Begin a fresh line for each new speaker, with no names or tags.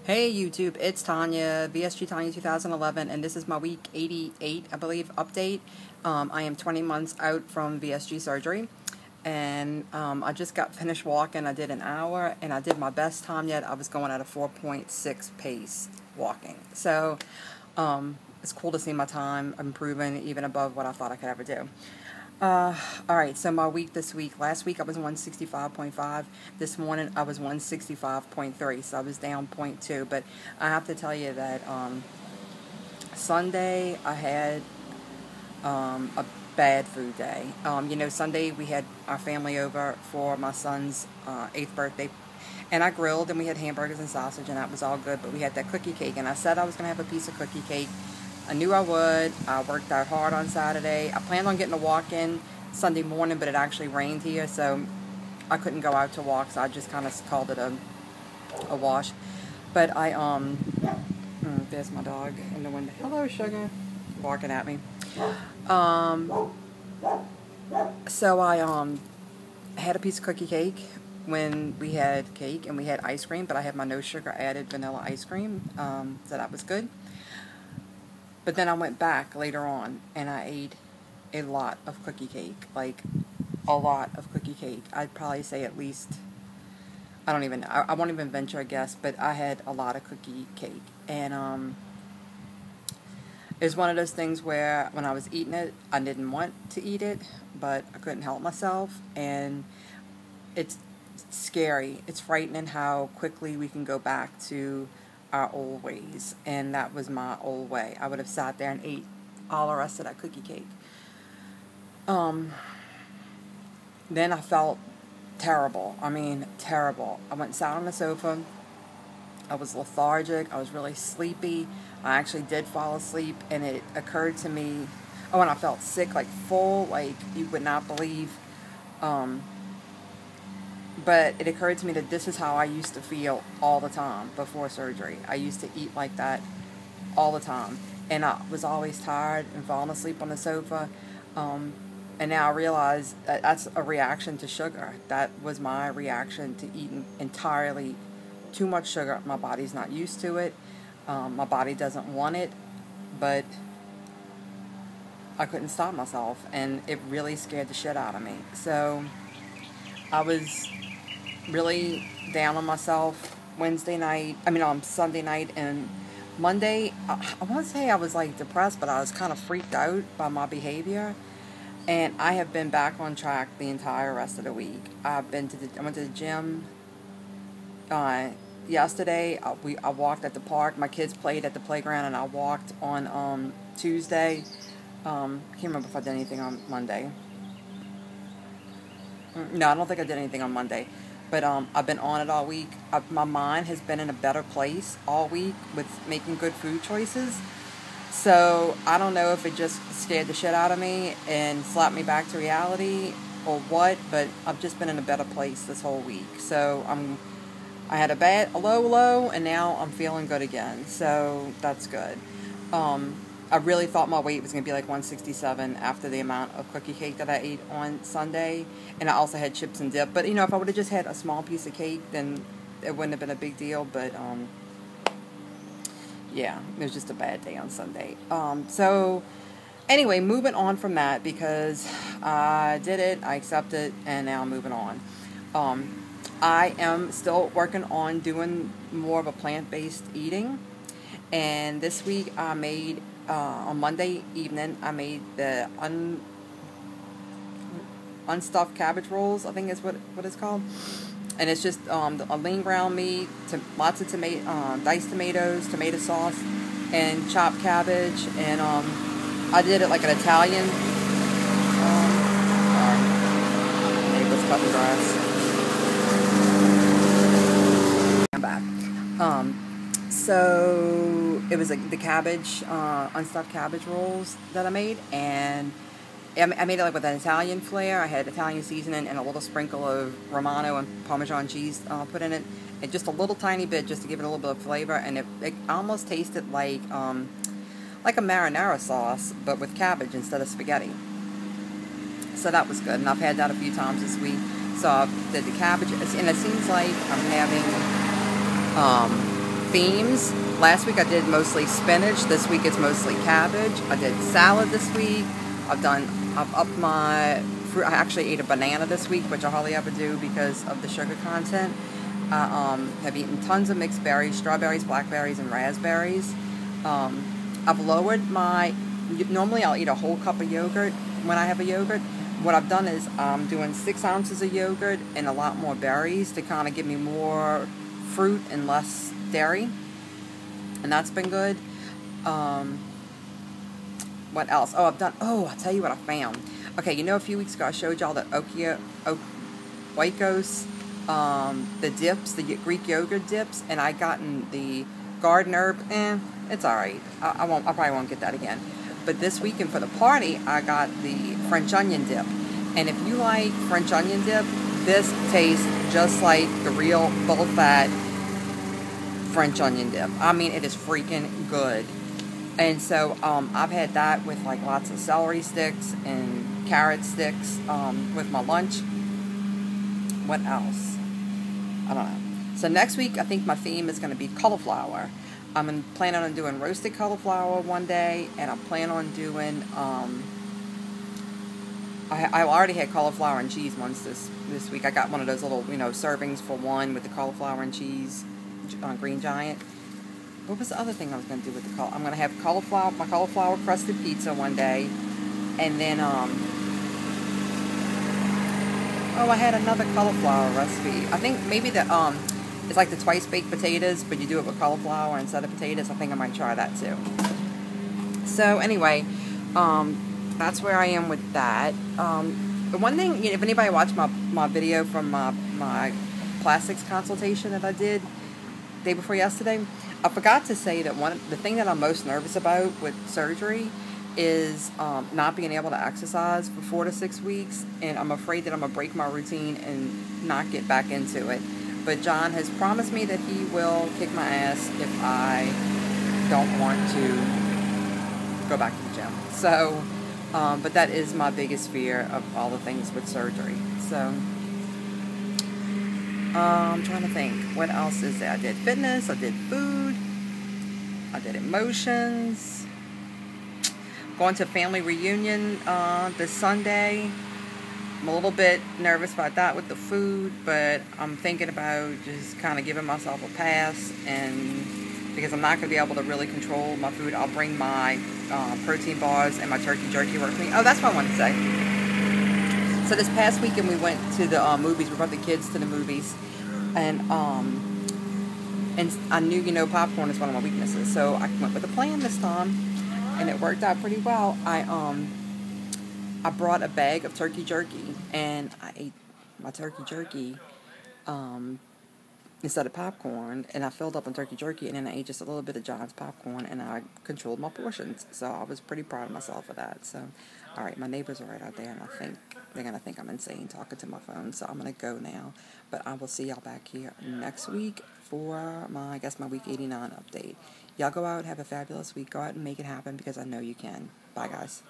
Hey YouTube, it's Tanya, VSG Tanya 2011, and this is my week 88, I believe, update. I am 20 months out from VSG surgery, and I just got finished walking. I did an hour, and I did my best time yet. I was going at a 4.6 pace walking. So it's cool to see my time improving even above what I thought I could ever do. Alright, so my week this week. Last week I was 165.5. This morning I was 165.3, so I was down 0.2. But I have to tell you that Sunday I had a bad food day. Sunday we had our family over for my son's 8th birthday. And I grilled and we had hamburgers and sausage and that was all good. But we had that cookie cake and I said I was going to have a piece of cookie cake. I knew I would. I worked out hard on Saturday. I planned on getting a walk in Sunday morning, but it actually rained here, so I couldn't go out to walk, so I just kind of called it a wash. But there's my dog in the window. Hello, Sugar. Barking at me. So I had a piece of cookie cake when we had cake, and we had ice cream, but I had my no sugar added vanilla ice cream, so that was good. But then I went back later on and I ate a lot of cookie cake, like a lot of cookie cake. I'd probably say at least, I won't even venture a guess, but I had a lot of cookie cake. And it was one of those things where when I was eating it, I didn't want to eat it, but I couldn't help myself. And it's scary. It's frightening how quickly we can go back to our old ways, and that was my old way. I would have sat there and ate all the rest of that cookie cake. Then I felt terrible. I mean, terrible. I went and sat on the sofa. I was lethargic. I was really sleepy. I actually did fall asleep, and it occurred to me, and I felt sick, like full, like you would not believe. But it occurred to me that this is how I used to feel all the time before surgery. I used to eat like that all the time. And I was always tired and falling asleep on the sofa. And now I realize that that's a reaction to sugar. That was my reaction to eating entirely too much sugar. My body's not used to it. My body doesn't want it. But I couldn't stop myself. And it really scared the shit out of me. So I was really down on myself Sunday night, and Monday, I won't say I was like depressed, but I was kind of freaked out by my behavior, and I have been back on track the entire rest of the week. I went to the gym yesterday. I walked at the park. My kids played at the playground, and I walked on Tuesday. I can't remember if I did anything on Monday. No, I don't think I did anything on Monday. But I've been on it all week. My mind has been in a better place all week with making good food choices. So I don't know if it just scared the shit out of me and slapped me back to reality or what, but I've just been in a better place this whole week. So I had a low, and now I'm feeling good again. So that's good. I really thought my weight was going to be like 167 after the amount of cookie cake that I ate on Sunday. And I also had chips and dip. But, if I would have just had a small piece of cake, then it wouldn't have been a big deal. But, yeah, it was just a bad day on Sunday. So, anyway, moving on from that because I did it, I accepted, and now I'm moving on. I am still working on doing more of a plant-based eating. And this week I made... on Monday evening, I made the unstuffed cabbage rolls, I think is what it's called. And it's just a lean ground meat, lots of diced tomatoes, tomato sauce, and chopped cabbage. And I did it like an Italian. Neighbor's cutting grass. I'm back. So it was like the cabbage, unstuffed cabbage rolls that I made, and I made it like with an Italian flair. I had Italian seasoning and a little sprinkle of Romano and Parmesan cheese put in it, and just a little tiny bit just to give it a little bit of flavor, and it almost tasted like a marinara sauce, but with cabbage instead of spaghetti. So that was good, and I've had that a few times this week. So I did the cabbage, and it seems like I'm having themes. Last week I did mostly spinach. This week it's mostly cabbage. I did salad this week. I've upped my fruit. I actually ate a banana this week, which I hardly ever do because of the sugar content. I have eaten tons of mixed berries, strawberries, blackberries, and raspberries. I've lowered my... Normally I'll eat a whole cup of yogurt when I have a yogurt. What I've done is I'm doing 6 ounces of yogurt and a lot more berries to kind of give me more fruit and less dairy. And that's been good. What else? I'll tell you what I found. Okay, a few weeks ago I showed y'all the Oikos, the dips, the Greek yogurt dips, and I gotten the garden herb. It's alright. I probably won't get that again. But this weekend for the party, I got the French onion dip. And if you like French onion dip, this tastes just like the real full-fat French onion dip. I mean, it is freaking good. And so I've had that with like lots of celery sticks and carrot sticks with my lunch. What else? I don't know. So next week, I think my theme is going to be cauliflower. I'm planning on doing roasted cauliflower one day, and I plan on doing, I already had cauliflower and cheese once this week. I got one of those little, servings for one with the cauliflower and cheese, Green Giant. What was the other thing I was going to do with the cauliflower? I'm going to have my cauliflower crusted pizza one day, and then, I had another cauliflower recipe. I think maybe it's like the twice baked potatoes, but you do it with cauliflower instead of potatoes. I think I might try that too. So anyway, that's where I am with that. The one thing, if anybody watched my video from my plastics consultation that I did day before yesterday, I forgot to say that the thing that I'm most nervous about with surgery is not being able to exercise for 4 to 6 weeks, and I'm afraid that I'm going to break my routine and not get back into it. But John has promised me that he will kick my ass if I don't want to go back to the gym. So, but that is my biggest fear of all the things with surgery. So, I'm trying to think. What else is there? I did fitness, I did food, I did emotions. Going to a family reunion this Sunday. I'm a little bit nervous about that with the food, but I'm thinking about just kind of giving myself a pass, and because I'm not going to be able to really control my food, I'll bring my protein bars and my turkey jerky with me. Oh, that's what I wanted to say. So this past weekend we went to the movies. We brought the kids to the movies, and I knew, popcorn is one of my weaknesses, so I went with a plan this time, and it worked out pretty well. I brought a bag of turkey jerky, and I ate my turkey jerky instead of popcorn, and I filled up on turkey jerky, and then I ate just a little bit of John's popcorn, and I controlled my portions, so I was pretty proud of myself for that. So, all right, my neighbors are right out there, and I think they're going to think I'm insane talking to my phone, so I'm going to go now, but I will see y'all back here next week for my week 89 update. Y'all go out, have a fabulous week, go out and make it happen, because I know you can. Bye, guys.